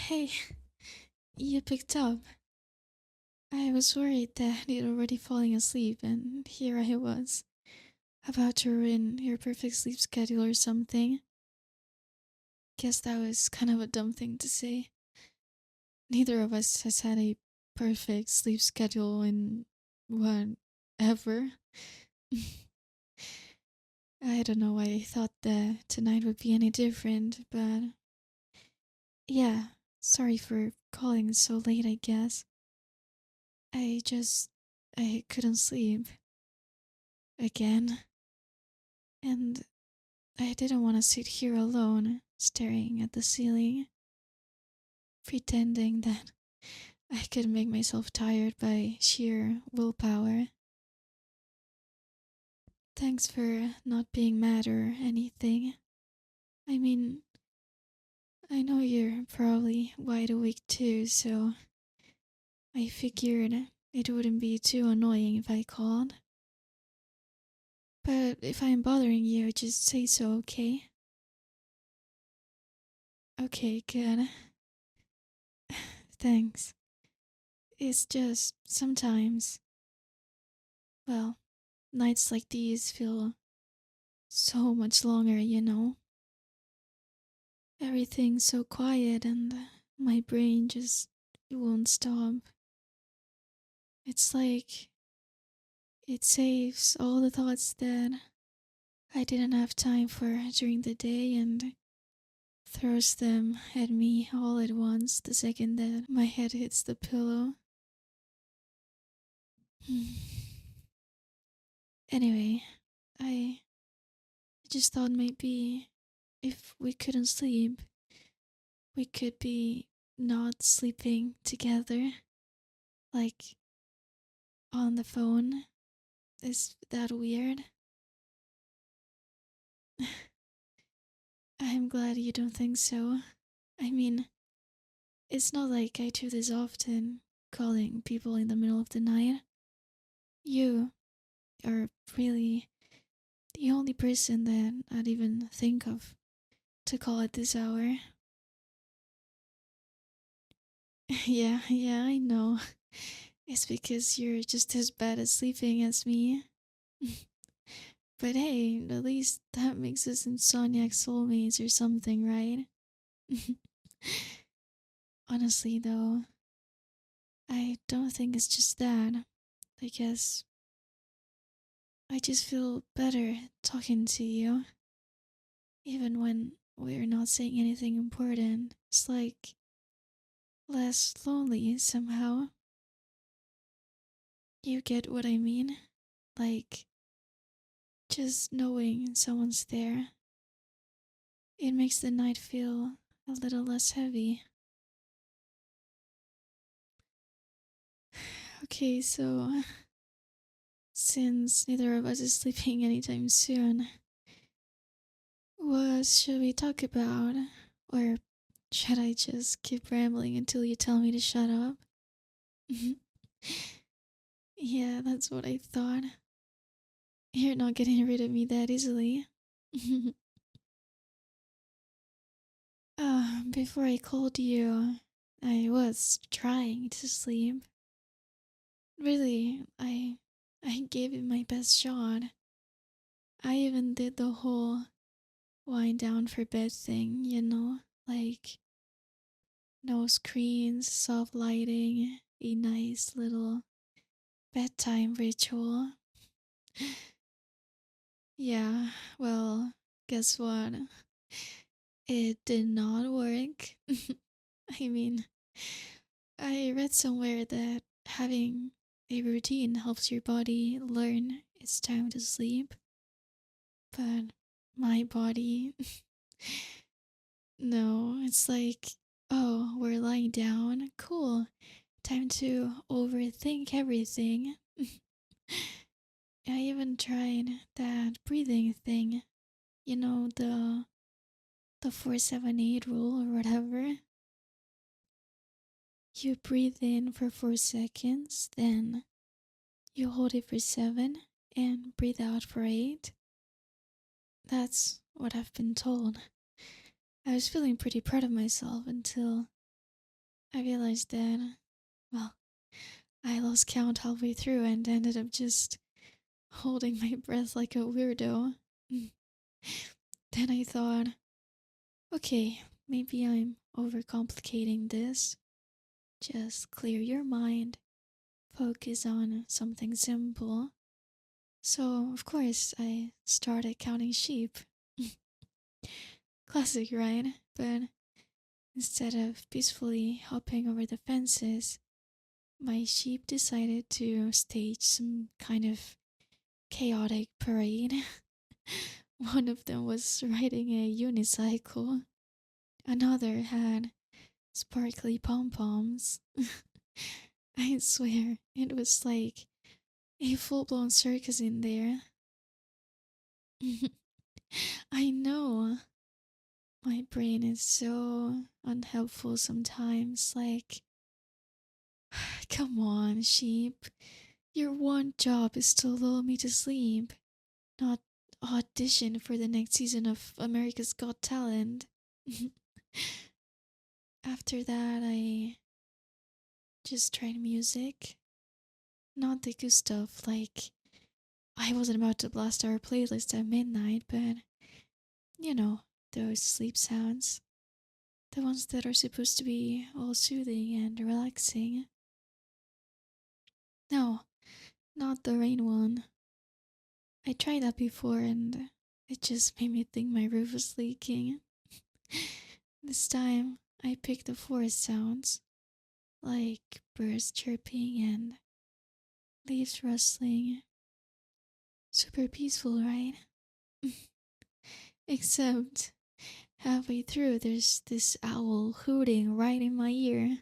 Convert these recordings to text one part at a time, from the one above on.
Hey, you picked up. I was worried that you'd already fallen asleep, and here I was, about to ruin your perfect sleep schedule or something. Guess that was kind of a dumb thing to say. Neither of us has had a perfect sleep schedule in what ever. I don't know why I thought that tonight would be any different, but yeah, sorry for calling so late, I guess. I couldn't sleep. Again. And I didn't want to sit here alone, staring at the ceiling, pretending that I could make myself tired by sheer willpower. Thanks for not being mad or anything. I mean, I know you're probably wide awake too, so I figured it wouldn't be too annoying if I called. But if I'm bothering you, just say so, okay? Okay, good. Thanks. It's just sometimes, well, nights like these feel so much longer, you know? Everything's so quiet and my brain just won't stop. It's like it saves all the thoughts that I didn't have time for during the day and throws them at me all at once the second that my head hits the pillow. Anyway, I just thought maybe if we couldn't sleep, we could be not sleeping together, like on the phone. Is that weird? I'm glad you don't think so. I mean, it's not like I do this often, calling people in the middle of the night. You are really the only person that I'd even think of to call at this hour. Yeah, I know. It's because you're just as bad at sleeping as me. But hey, at least that makes us Insomniac soulmates or something, right? Honestly, though, I don't think it's just that. I guess I just feel better talking to you. Even when we're not saying anything important, it's like less lonely somehow. You get what I mean? Like, just knowing someone's there. It makes the night feel a little less heavy. Okay, so since neither of us is sleeping anytime soon, what should we talk about? Or should I just keep rambling until you tell me to shut up? Yeah, that's what I thought. You're not getting rid of me that easily. Before I called you, I was trying to sleep. Really, I gave it my best shot. I even did the whole wind down for bed thing, you know? Like, no screens, soft lighting, a nice little bedtime ritual. Yeah, well, guess what? It did not work. I mean, I read somewhere that having a routine helps your body learn it's time to sleep, but my body, no, it's like, oh, we're lying down, cool, time to overthink everything. I even tried that breathing thing, you know, the 478 rule or whatever. You breathe in for 4 seconds, then you hold it for 7 and breathe out for 8. That's what I've been told. I was feeling pretty proud of myself until I realized that, well, I lost count halfway through and ended up just holding my breath like a weirdo. Then I thought, okay, maybe I'm overcomplicating this. Just clear your mind, focus on something simple. So, of course, I started counting sheep. Classic, right? But instead of peacefully hopping over the fences, my sheep decided to stage some kind of chaotic parade. One of them was riding a unicycle, another had sparkly pom poms. I swear, it was like a full blown circus in there. I know. My brain is so unhelpful sometimes. Like, come on, sheep. Your one job is to lull me to sleep, not audition for the next season of America's Got Talent. After that, I just tried music. Not the good stuff, like, I wasn't about to blast our playlist at midnight, but you know, those sleep sounds. The ones that are supposed to be all soothing and relaxing. No, not the rain one. I tried that before and it just made me think my roof was leaking. This time, I picked the forest sounds, like birds chirping and leaves rustling. Super peaceful, right? Except halfway through, there's this owl hooting right in my ear.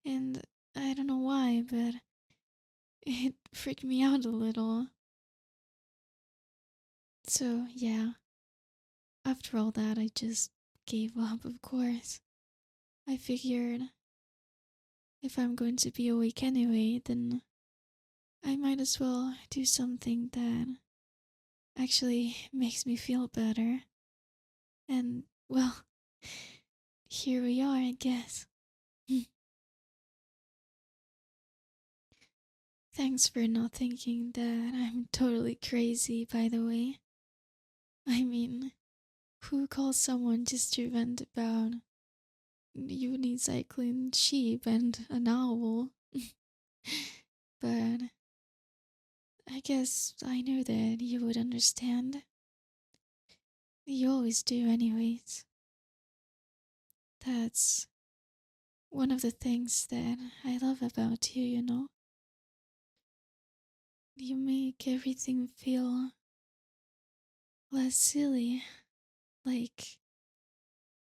And I don't know why, but it freaked me out a little. So, yeah, after all that, I just gave up, of course. I figured if I'm going to be awake anyway, then I might as well do something that actually makes me feel better. And, well, here we are, I guess. Thanks for not thinking that I'm totally crazy, by the way. I mean, who calls someone just to vent about unicycling sheep and an owl? But I guess I knew that you would understand. You always do, anyways. That's one of the things that I love about you, you know? You make everything feel less silly, like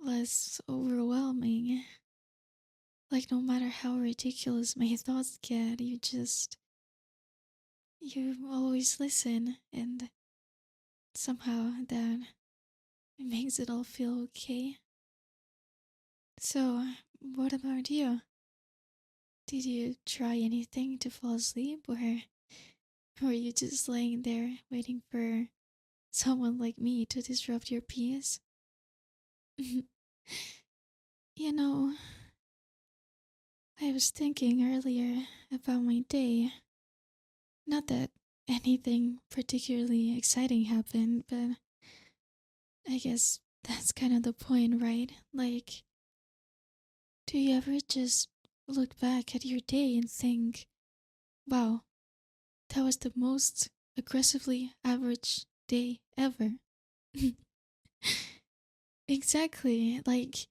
less overwhelming. Like, no matter how ridiculous my thoughts get, you always listen, and somehow that makes it all feel okay. So, what about you? Did you try anything to fall asleep, or were you just laying there waiting for someone like me to disrupt your peace? You know, I was thinking earlier about my day. Not that anything particularly exciting happened, but I guess that's kind of the point, right? Like, do you ever just look back at your day and think, wow, that was the most aggressively average day ever? Exactly. Like,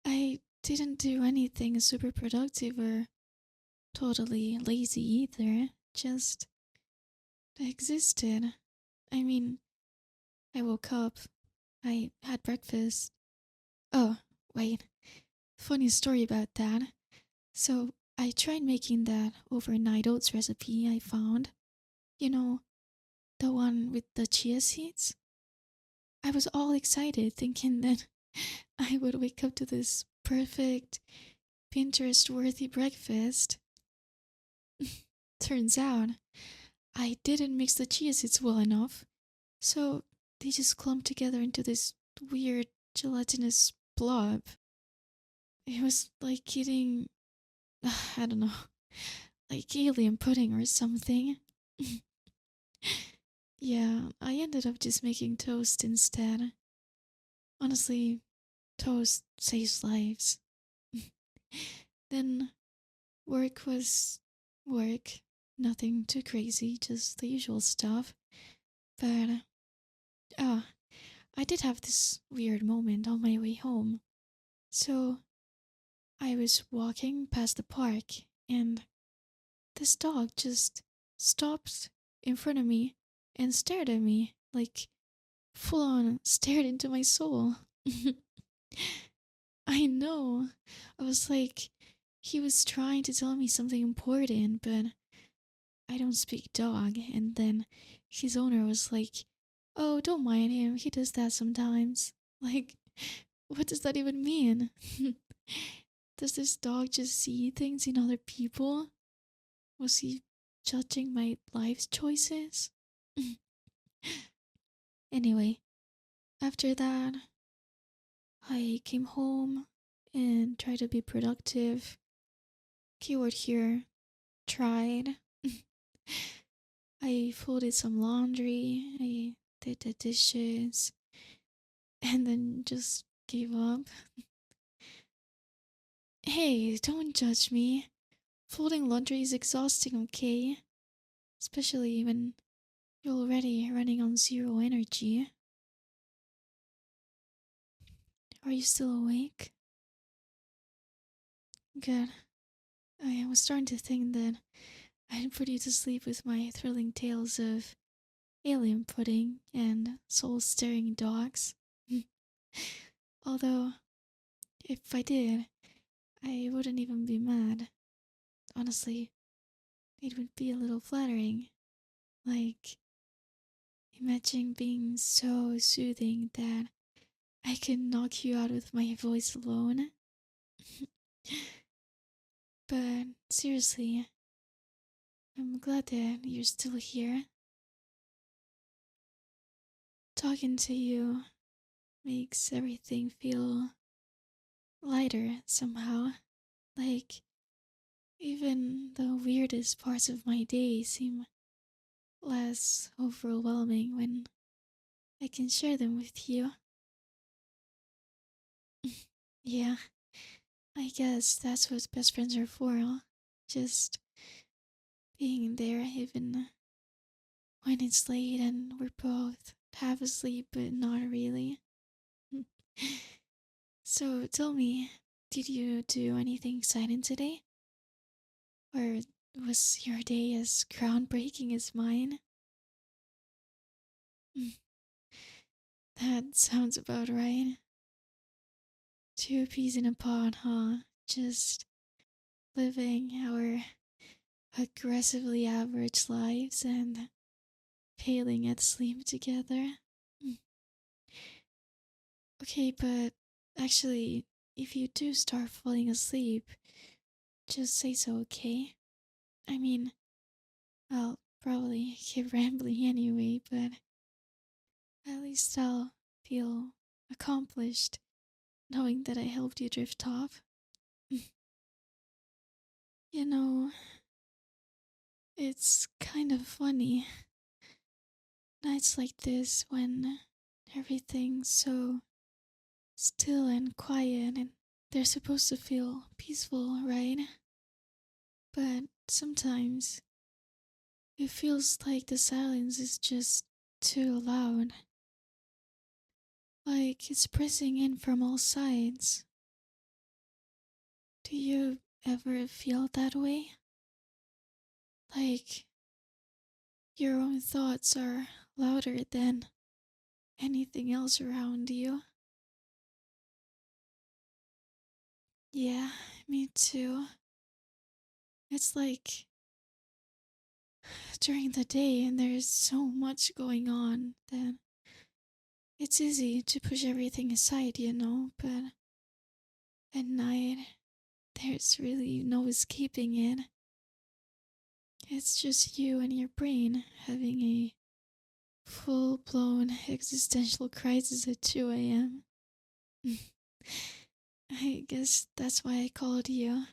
I didn't do anything super productive or totally lazy either. Just existed. I mean, I woke up, I had breakfast. Oh, wait. Funny story about that. So, I tried making that overnight oats recipe I found. You know, the one with the chia seeds? I was all excited thinking that I would wake up to this perfect Pinterest worthy breakfast. Turns out, I didn't mix the chia seeds well enough, so they just clumped together into this weird gelatinous blob. It was like eating, I don't know, like alien pudding or something. Yeah, I ended up just making toast instead. Honestly, toast saves lives. Then work was work. Nothing too crazy, just the usual stuff. But, ah, I did have this weird moment on my way home. So, I was walking past the park, and this dog just stopped in front of me and stared at me, like full on stared into my soul. I know. I was like, he was trying to tell me something important, but I don't speak dog. And then his owner was like, oh, don't mind him. He does that sometimes. Like, what does that even mean? Does this dog just see things in other people? Was he judging my life choices? Anyway, after that, I came home and tried to be productive. Keyword here, tried. I folded some laundry, I did the dishes, and then just gave up. Hey, don't judge me. Folding laundry is exhausting, okay? Especially when you're already running on zero energy. Are you still awake? Good. I was starting to think that I'd put you to sleep with my thrilling tales of alien pudding and soul stirring dogs. Although, if I did, I wouldn't even be mad. Honestly, it would be a little flattering. Like, imagine being so soothing that I can knock you out with my voice alone. But seriously, I'm glad that you're still here. Talking to you makes everything feel lighter somehow. Like, even the weirdest parts of my day seem less overwhelming when I can share them with you. Yeah, I guess that's what best friends are for, huh? Just being there even when it's late and we're both half asleep but not really. So tell me, did you do anything exciting today? Or was your day as groundbreaking as mine? That sounds about right. Two peas in a pod, huh? Just living our aggressively average lives and failing at sleep together. Mm. Okay, but actually, if you do start falling asleep, just say so, okay? I mean, I'll probably keep rambling anyway, but at least I'll feel accomplished knowing that I helped you drift off. You know, it's kind of funny. Nights like this when everything's so still and quiet and they're supposed to feel peaceful, right? But sometimes it feels like the silence is just too loud. Like it's pressing in from all sides. Do you ever feel that way? Like your own thoughts are louder than anything else around you? Yeah, me too. It's like during the day and there's so much going on, then it's easy to push everything aside, but at night there's really no escaping it. It's just you and your brain having a full blown existential crisis at 2 a.m. I guess that's why I called you.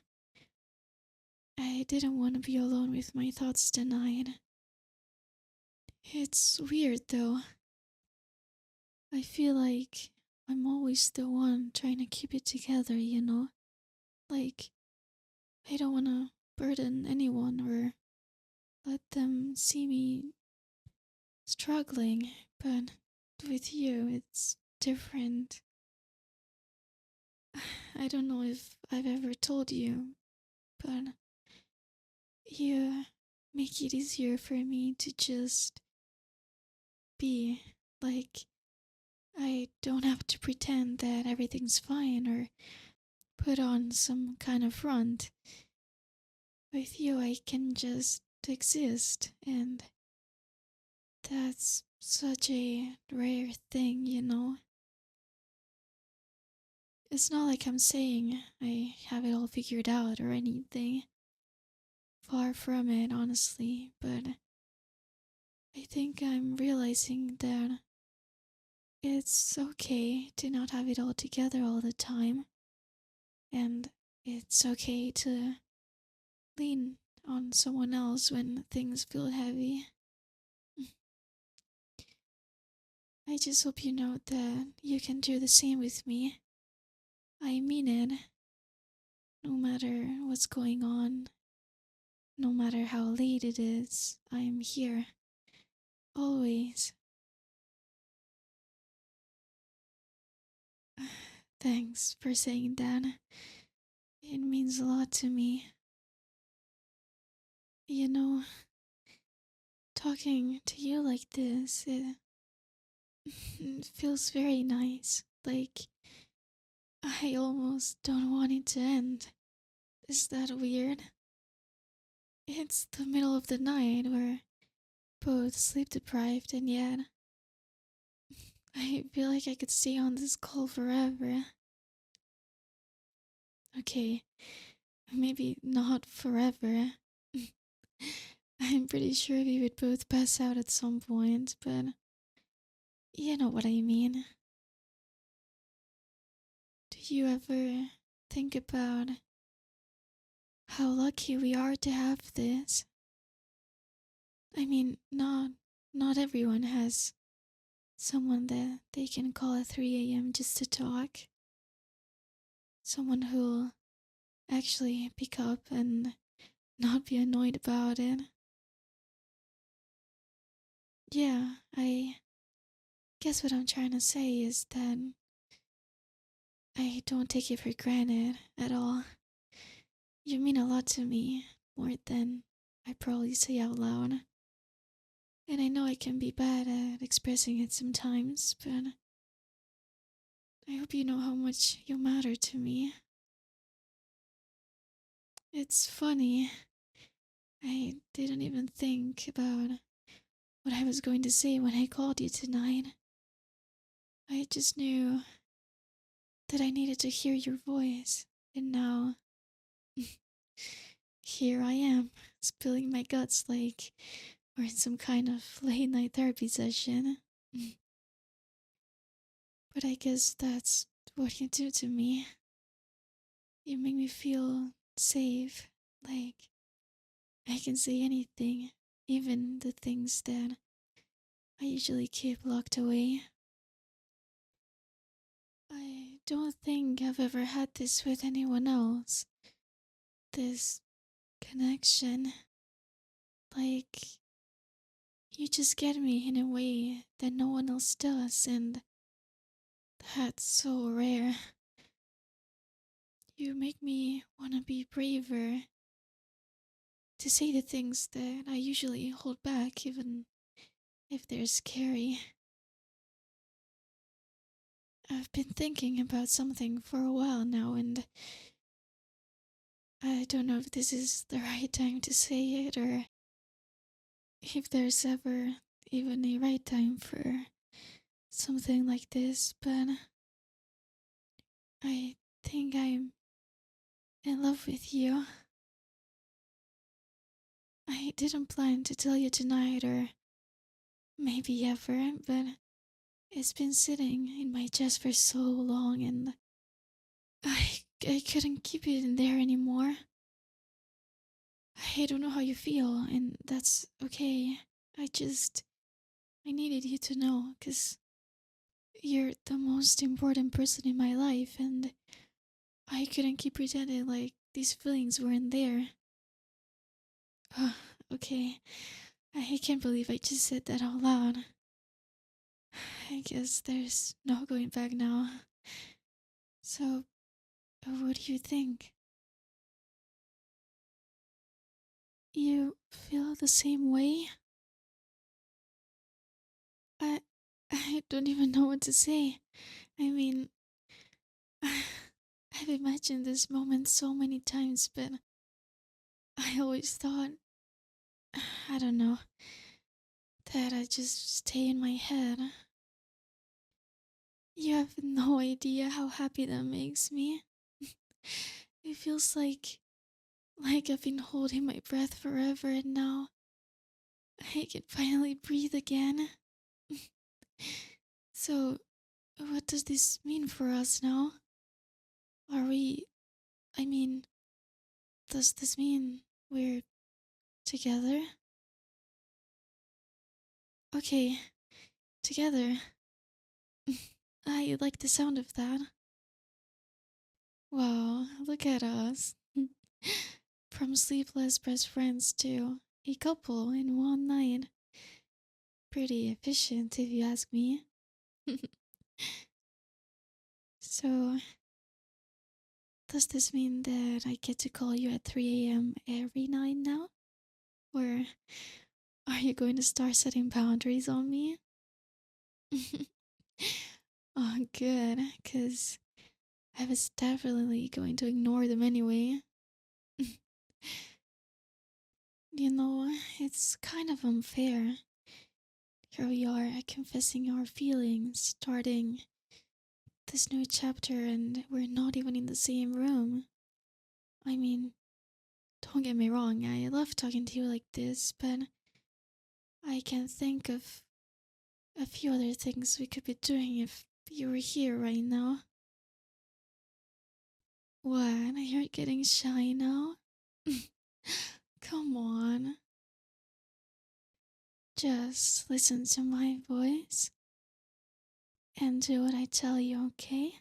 I didn't want to be alone with my thoughts tonight. It's weird though. I feel like I'm always the one trying to keep it together, you know? Like, I don't want to burden anyone or let them see me struggling, but with you, it's different. I don't know if I've ever told you, but you make it easier for me to just be. Like, I don't have to pretend that everything's fine or put on some kind of front. With you, I can just exist, and that's such a rare thing, you know? It's not like I'm saying I have it all figured out or anything. Far from it, honestly, but I think I'm realizing that it's okay to not have it all together all the time, and it's okay to lean on someone else when things feel heavy. I just hope you know that you can do the same with me. I mean it. No matter what's going on, no matter how late it is, I am here. Always. Thanks for saying that. It means a lot to me. You know, talking to you like this, it feels very nice. Like, I almost don't want it to end. Is that weird? It's the middle of the night. We're both sleep deprived, and yet I feel like I could stay on this call forever. Okay, maybe not forever. I'm pretty sure we would both pass out at some point, but you know what I mean. Do you ever think about how lucky we are to have this? I mean, not everyone has someone that they can call at 3 a.m. just to talk. Someone who'll actually pick up and not be annoyed about it. Yeah, I guess what I'm trying to say is that I don't take it for granted at all. You mean a lot to me, more than I probably say out loud. And I know I can be bad at expressing it sometimes, but I hope you know how much you matter to me. It's funny. I didn't even think about what I was going to say when I called you tonight. I just knew that I needed to hear your voice, and now here I am, spilling my guts like we're in some kind of late night therapy session. But I guess that's what you do to me. You make me feel safe, like I can say anything, even the things that I usually keep locked away. I don't think I've ever had this with anyone else. This connection. Like, you just get me in a way that no one else does, and that's so rare. You make me want to be braver, to say the things that I usually hold back, even if they're scary. I've been thinking about something for a while now, and I don't know if this is the right time to say it or if there's ever even a right time for something like this, but I think I'm in love with you. I didn't plan to tell you tonight or maybe ever, but it's been sitting in my chest for so long, and I couldn't keep it in there anymore. I don't know how you feel, and that's okay. I needed you to know, because you're the most important person in my life, and I couldn't keep pretending like these feelings weren't there. Uh, okay, I can't believe I just said that out loud. I guess there's no going back now. So, what do you think? You feel the same way? I I don't even know what to say. I mean, I've imagined this moment so many times, but I always thought, I don't know, that I just stay in my head. You have no idea how happy that makes me. It feels like I've been holding my breath forever, and now I can finally breathe again. So, what does this mean for us now? Are we, I mean, does this mean we're together? Okay, together. I like the sound of that. Wow, look at us. From sleepless best friends to a couple in one night. Pretty efficient, if you ask me. So, does this mean that I get to call you at 3 a.m. every night now? Or are you going to start setting boundaries on me? Oh, good, because I was definitely going to ignore them anyway. You know, it's kind of unfair. Here we are confessing our feelings, starting this new chapter, and we're not even in the same room. I mean, don't get me wrong, I love talking to you like this, but I can think of a few other things we could be doing if you were here right now. What? You're getting shy now? Come on. Just listen to my voice and do what I tell you, okay?